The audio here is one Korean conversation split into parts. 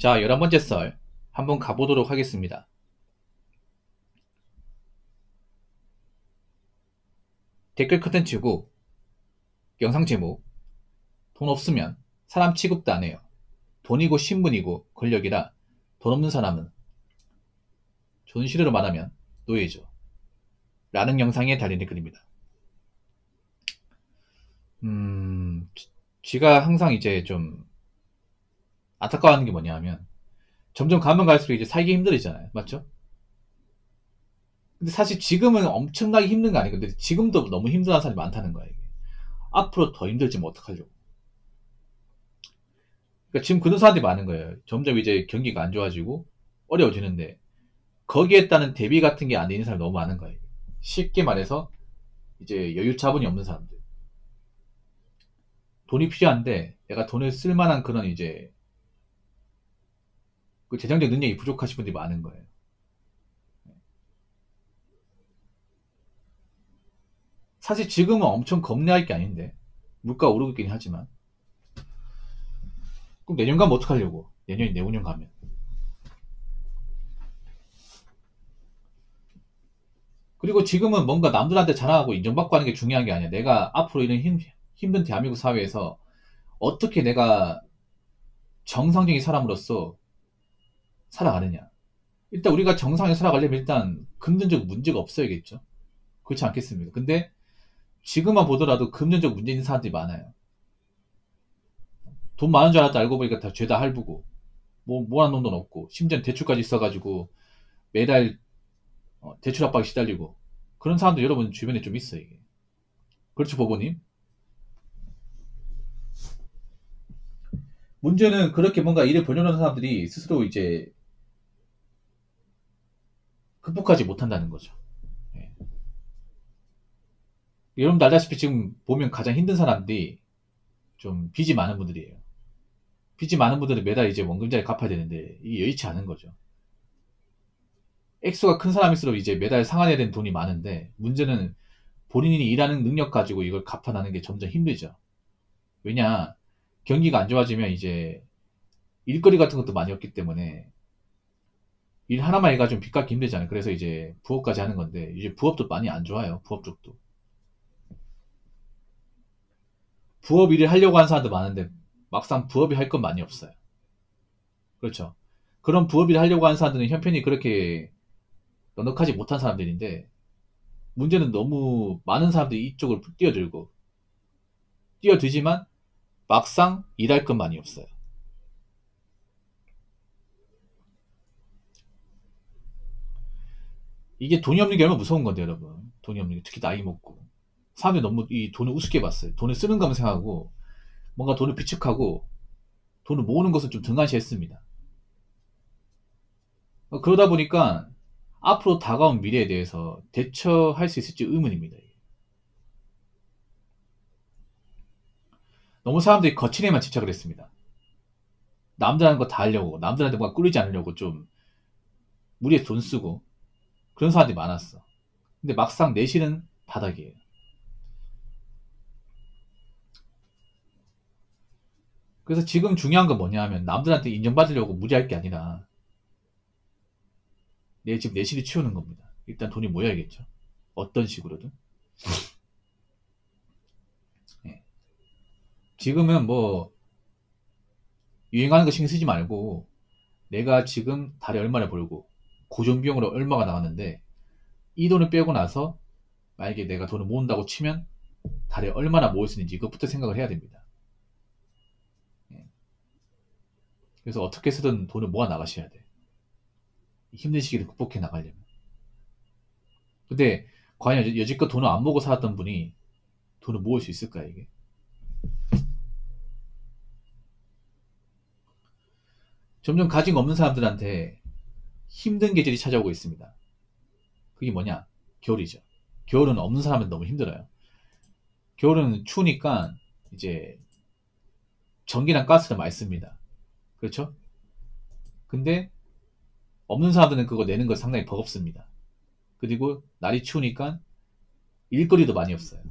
자, 11번째 썰 한번 가보도록 하겠습니다. 댓글 컨텐츠고 영상 제목 돈 없으면 사람 취급도 안 해요. 돈이고 신분이고 권력이라 돈 없는 사람은 존시르로 말하면 노예죠. 라는 영상에 달린 댓글입니다. 쥐가 항상 이제 좀 안타까워하는 게 뭐냐 하면 점점 가면 갈수록 이제 살기 힘들어지잖아요. 맞죠? 근데 사실 지금은 엄청나게 힘든 거 아니에요. 근데 지금도 너무 힘들어하는 사람이 많다는 거예요. 이게. 앞으로 더 힘들지면 어떡하려고. 그러니까 지금 그런 사람들이 많은 거예요. 점점 이제 경기가 안 좋아지고 어려워지는데 거기에 따른 대비 같은 게 안 되는 사람이 너무 많은 거예요. 쉽게 말해서 이제 여유 자본이 없는 사람들. 돈이 필요한데 내가 돈을 쓸 만한 그런 이제 그 재정적 능력이 부족하신 분들이 많은 거예요. 사실 지금은 엄청 겁내할 게 아닌데 물가 오르고 있긴 하지만 그럼 내년 가면 어떡하려고. 내년이 내후년 가면 그리고 지금은 뭔가 남들한테 자랑하고 인정받고 하는 게 중요한 게 아니야. 내가 앞으로 이런 힘든 대한민국 사회에서 어떻게 내가 정상적인 사람으로서 살아가느냐. 일단 우리가 정상에 살아가려면 일단 금전적 문제가 없어야겠죠. 그렇지 않겠습니까? 근데 지금만 보더라도 금전적 문제 있는 사람들이 많아요. 돈 많은 줄 알았다 알고 보니까 다 죄다 할부고 뭐 모아놓은 돈 없고 심지어 대출까지 있어가지고 매달 대출 압박에 시달리고 그런 사람도 여러분 주변에 좀 있어요. 이게. 그렇죠, 보보님? 문제는 그렇게 뭔가 일을 벌려놓은 사람들이 스스로 이제 극복하지 못한다는 거죠. 예. 여러분도 알다시피 지금 보면 가장 힘든 사람들이 좀 빚이 많은 분들이에요. 빚이 많은 분들은 매달 이제 원금자리 갚아야 되는데 이게 여의치 않은 거죠. 액수가 큰 사람일수록 이제 매달 상환해야 되는 돈이 많은데 문제는 본인이 일하는 능력 가지고 이걸 갚아나는 게 점점 힘들죠. 왜냐, 경기가 안 좋아지면 이제 일거리 같은 것도 많이 없기 때문에 일 하나만 해가지고 빚 갚기 힘들잖아요. 그래서 이제 부업까지 하는 건데 이제 부업도 많이 안 좋아요. 부업 쪽도. 부업 일을 하려고 하는 사람도 많은데 막상 부업이 할 건 많이 없어요. 그렇죠. 그런 부업 일을 하려고 하는 사람들은 형편이 그렇게 넉넉하지 못한 사람들인데 문제는 너무 많은 사람들이 이쪽을 뛰어들지만 막상 일할 건 많이 없어요. 이게 돈이 없는 게 얼마나 무서운 건데 여러분. 돈이 없는 게 특히 나이 먹고 사람들이 너무 이 돈을 우습게 봤어요. 돈을 쓰는 것만 생각하고 뭔가 돈을 비축하고 돈을 모으는 것을 좀 등한시했습니다. 그러다 보니까 앞으로 다가온 미래에 대해서 대처할 수 있을지 의문입니다. 너무 사람들이 거칠에만 집착을 했습니다. 남들 하는 거 다 하려고, 남들한테 뭔가 꿀리지 않으려고 좀 무리해서 돈 쓰고 그런 사람들이 많았어. 근데 막상 내실은 바닥이에요. 그래서 지금 중요한 건 뭐냐 하면 남들한테 인정받으려고 무리할 게 아니라 내 집 내실을 치우는 겁니다. 일단 돈이 모여야겠죠. 어떤 식으로든. 예. 지금은 뭐 유행하는 거 신경 쓰지 말고 내가 지금 달에 얼마나 벌고 고정비용으로 얼마가 나왔는데 이 돈을 빼고 나서 만약에 내가 돈을 모은다고 치면 달에 얼마나 모을 수 있는지 이것부터 생각을 해야 됩니다. 예. 그래서 어떻게 해서든 돈을 모아 나가셔야 돼. 힘든 시기를 극복해 나가려면. 근데 과연 여지껏 돈을 안 모으고 살았던 분이 돈을 모을 수 있을까요, 이게? 점점 가진 거 없는 사람들한테 힘든 계절이 찾아오고 있습니다. 그게 뭐냐? 겨울이죠. 겨울은 없는 사람은 너무 힘들어요. 겨울은 추우니까 이제 전기랑 가스를 많이 씁니다. 그렇죠? 근데 없는 사람들은 그거 내는 거 상당히 버겁습니다. 그리고 날이 추우니까 일거리도 많이 없어요.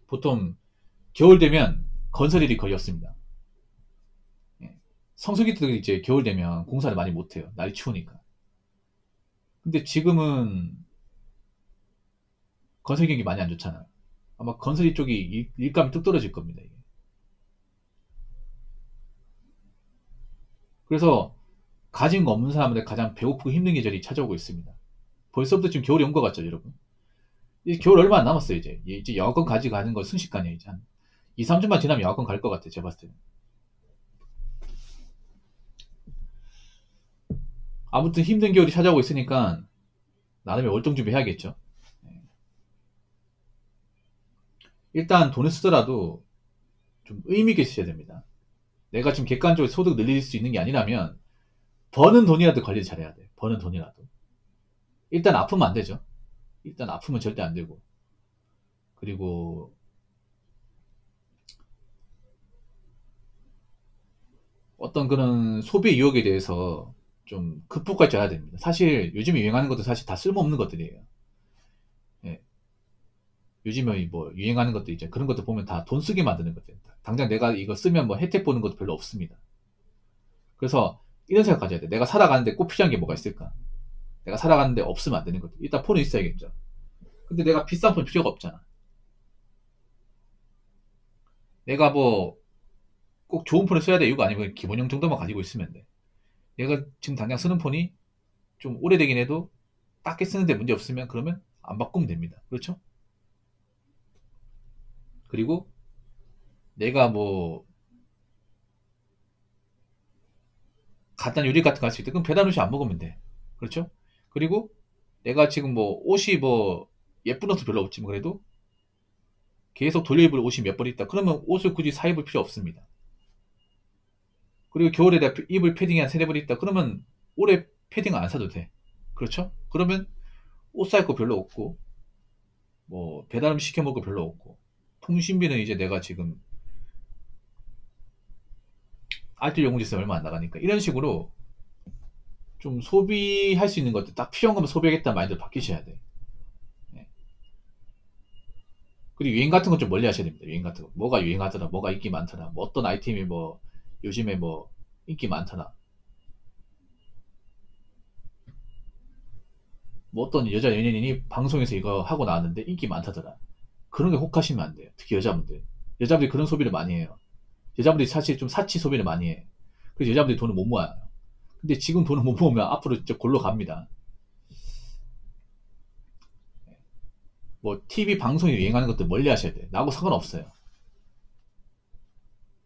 보통 겨울 되면 건설 일이 거의 없습니다. 예. 성수기 때 이제 겨울 되면 공사를 많이 못해요. 날이 추우니까. 근데 지금은 건설 경기 많이 안 좋잖아요. 아마 건설 이쪽이 일감이 뚝 떨어질 겁니다. 이게. 그래서 가진 거 없는 사람한테 가장 배고프고 힘든 계절이 찾아오고 있습니다. 벌써부터 지금 겨울이 온 것 같죠, 여러분? 이제 겨울 얼마 안 남았어요, 이제. 이제 영하권 가져가는 거 순식간이에요, 이제. 한 2, 3주만 지나면 영하권 갈 것 같아요, 제가 봤을 때는. 아무튼 힘든 겨울이 찾아오고 있으니까, 나름의 월동 준비해야겠죠. 일단 돈을 쓰더라도 좀 의미있게 쓰셔야 됩니다. 내가 지금 객관적으로 소득 늘릴 수 있는 게 아니라면, 버는 돈이라도 관리 잘해야 돼. 버는 돈이라도. 일단 아프면 안 되죠. 일단 아프면 절대 안 되고. 그리고 어떤 그런 소비 유혹에 대해서 좀 극복할 줄 알아야 됩니다. 사실 요즘에 유행하는 것도 사실 다 쓸모없는 것들이에요. 예. 요즘에 뭐 유행하는 것도 이제 그런 것도 보면 다 돈 쓰게 만드는 것들입니다. 당장 내가 이거 쓰면 뭐 혜택 보는 것도 별로 없습니다. 그래서 이런 생각 가져야 돼. 내가 살아가는데 꼭 필요한 게 뭐가 있을까? 내가 살아가는데 없으면 안 되는 것들. 일단 폰은 있어야겠죠. 근데 내가 비싼 폰 필요가 없잖아. 내가 뭐 꼭 좋은 폰을 써야 될 이유가 아니고 기본형 정도만 가지고 있으면 돼. 내가 지금 당장 쓰는 폰이 좀 오래되긴 해도 딱히 쓰는데 문제 없으면 그러면 안 바꾸면 됩니다. 그렇죠? 그리고 내가 뭐 간단 요리 같은 거 할 수 있다. 그럼 배달 음식 안 먹으면 돼. 그렇죠? 그리고 내가 지금 뭐 옷이 뭐 예쁜 옷도 별로 없지만 그래도 계속 돌려 입을 옷이 몇 벌 있다. 그러면 옷을 굳이 사 입을 필요 없습니다. 그리고 겨울에 내가 입을 패딩이 한 세네 벌 있다. 그러면 올해 패딩 안 사도 돼. 그렇죠? 그러면 옷 살 거 별로 없고 뭐 배달 음식 시켜 먹을 거 별로 없고 통신비는 이제 내가 지금 알뜰 요금제세 얼마 안 나가니까 이런 식으로 좀 소비할 수 있는 것들 딱 필요한 것만 소비하겠다는 마인드로 바뀌셔야 돼. 네. 그리고 유행 같은 건 좀 멀리 하셔야 됩니다. 유행 같은 거. 뭐가 유행하더라, 뭐가 인기 많더라, 뭐 어떤 아이템이 뭐 요즘에 뭐 인기 많더라, 뭐 어떤 여자 연예인이 방송에서 이거 하고 나왔는데 인기 많다더라. 그런 게 혹하시면 안 돼요. 특히 여자분들. 여자분들이 그런 소비를 많이 해요. 여자분들이 사실 좀 사치 소비를 많이 해. 그래서 여자분들이 돈을 못 모아요. 근데 지금 돈을 못 모으면 앞으로 진짜 골로 갑니다. 뭐 TV 방송이 유행하는 것들 멀리 하셔야 돼. 나하고 상관없어요.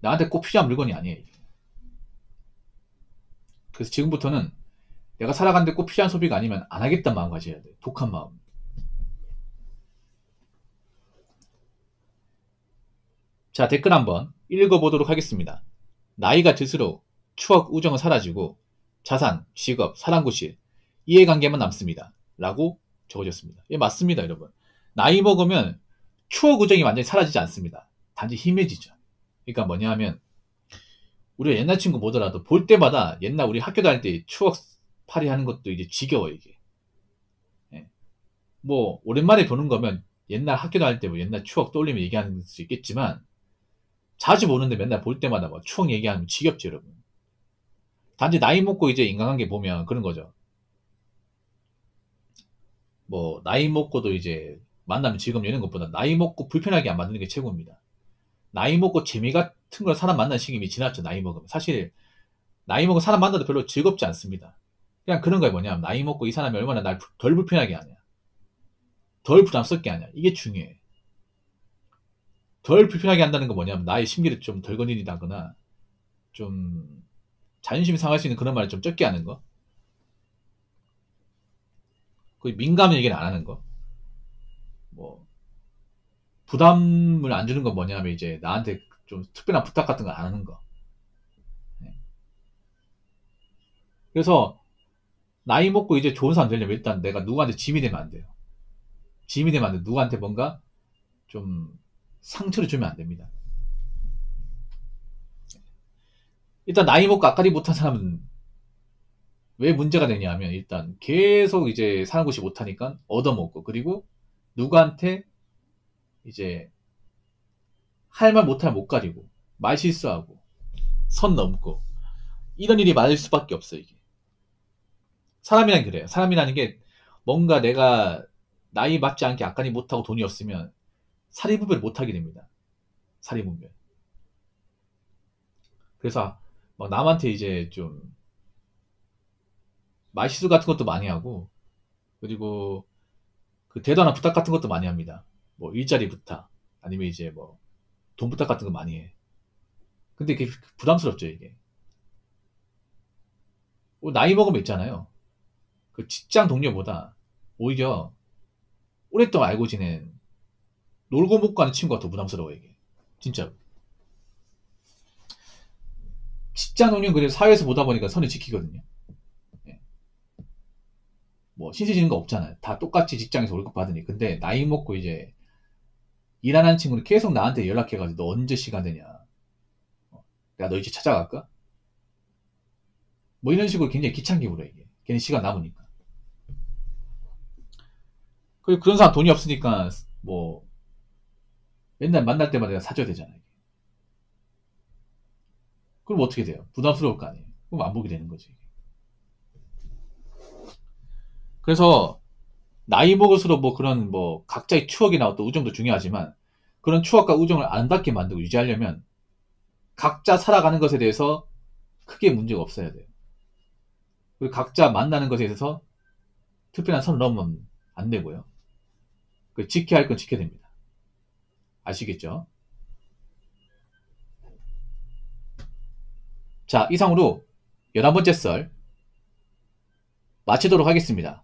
나한테 꼭 필요한 물건이 아니에요. 그래서 지금부터는 내가 살아가는데 꼭 필요한 소비가 아니면 안 하겠다는 마음 가져야 돼. 독한 마음. 자, 댓글 한번 읽어보도록 하겠습니다. 나이가 들수록 추억, 우정은 사라지고 자산, 직업, 사랑구실, 이해관계만 남습니다. 라고 적어졌습니다. 예, 맞습니다, 여러분. 나이 먹으면 추억, 우정이 완전히 사라지지 않습니다. 단지 희미해지죠. 그러니까 뭐냐 하면 우리가 옛날 친구 보더라도 볼 때마다 옛날 우리 학교 다닐 때 추억 파리 하는 것도 이제 지겨워, 이게. 예. 뭐 오랜만에 보는 거면 옛날 학교 다닐 때 뭐 옛날 추억 떠올리면 얘기하는 수 있겠지만 자주 보는데 맨날 볼 때마다 뭐 추억 얘기하면 지겹죠, 여러분. 단지 나이 먹고 이제 인간관계 보면 그런 거죠. 뭐 나이 먹고도 이제 만나면 즐거움 이런 것보다 나이 먹고 불편하게 안 만드는 게 최고입니다. 나이 먹고 재미 같은 걸 사람 만나는 시기이 지났죠. 나이 먹으면 사실 나이 먹은 사람 만나도 별로 즐겁지 않습니다. 그냥 그런 거에 뭐냐면 나이 먹고 이 사람이 얼마나 날 덜 불편하게 하냐, 덜 부담스럽게 하냐, 이게 중요해. 덜 불편하게 한다는 건 뭐냐면 나의 심기를 좀 덜 건드린다거나 좀 자존심이 상할 수 있는 그런 말을 좀 적게 하는 거, 그 민감한 얘기는 안 하는 거, 뭐 부담을 안 주는 건 뭐냐면 이제 나한테 좀 특별한 부탁 같은 거 안 하는 거. 네. 그래서 나이 먹고 이제 좋은 사람 되려면 일단 내가 누구한테 짐이 되면 안 돼요. 짐이 되면 안 돼. 누구한테 뭔가 좀 상처를 주면 안 됩니다. 일단 나이 먹고 앞가리 못한 사람은 왜 문제가 되냐 하면 일단 계속 이제 사는 곳이 못하니까 얻어먹고 그리고 누구한테 이제 할 말 못할 못 가리고 말 실수하고 선 넘고 이런 일이 많을 수밖에 없어요, 이게. 사람이란 그래요. 사람이라는 게 뭔가 내가 나이 맞지 않게 아까니 못하고 돈이 없으면 사리분별 못하게 됩니다. 사리분별. 그래서 막 남한테 이제 좀 말실수 같은 것도 많이 하고, 그리고 그 대단한 부탁 같은 것도 많이 합니다. 뭐 일자리 부탁, 아니면 이제 뭐 돈 부탁 같은 거 많이 해. 근데 이게 부담스럽죠, 이게. 뭐 나이 먹으면 있잖아요. 그 직장 동료보다 오히려 오랫동안 알고 지낸 놀고 먹고 하는 친구가 더 부담스러워, 이게. 진짜로. 직장 동료는 그래도 사회에서 보다 보니까 선을 지키거든요. 예. 뭐 신세 지는 거 없잖아요. 다 똑같이 직장에서 월급 받으니. 근데 나이 먹고 이제 일하는 친구는 계속 나한테 연락해가지고 너 언제 시간 되냐. 내가 너 이제 찾아갈까? 뭐 이런 식으로 굉장히 귀찮게 굴어, 이게. 괜히 시간 남으니까. 그리고 그런 사람 돈이 없으니까 뭐 맨날 만날 때마다 내가 사줘야 되잖아요. 그럼 어떻게 돼요? 부담스러울 거 아니에요. 그럼 안 보게 되는 거지. 그래서 나이 먹을수록 뭐 그런 뭐 각자의 추억이나 어떤 우정도 중요하지만 그런 추억과 우정을 안 닿게 만들고 유지하려면 각자 살아가는 것에 대해서 크게 문제가 없어야 돼요. 그리고 각자 만나는 것에 있어서 특별한 선을 넘으면 안 되고요. 그 지켜야 할 건 지켜야 됩니다. 아시겠죠? 자, 이상으로 11번째 썰 마치도록 하겠습니다.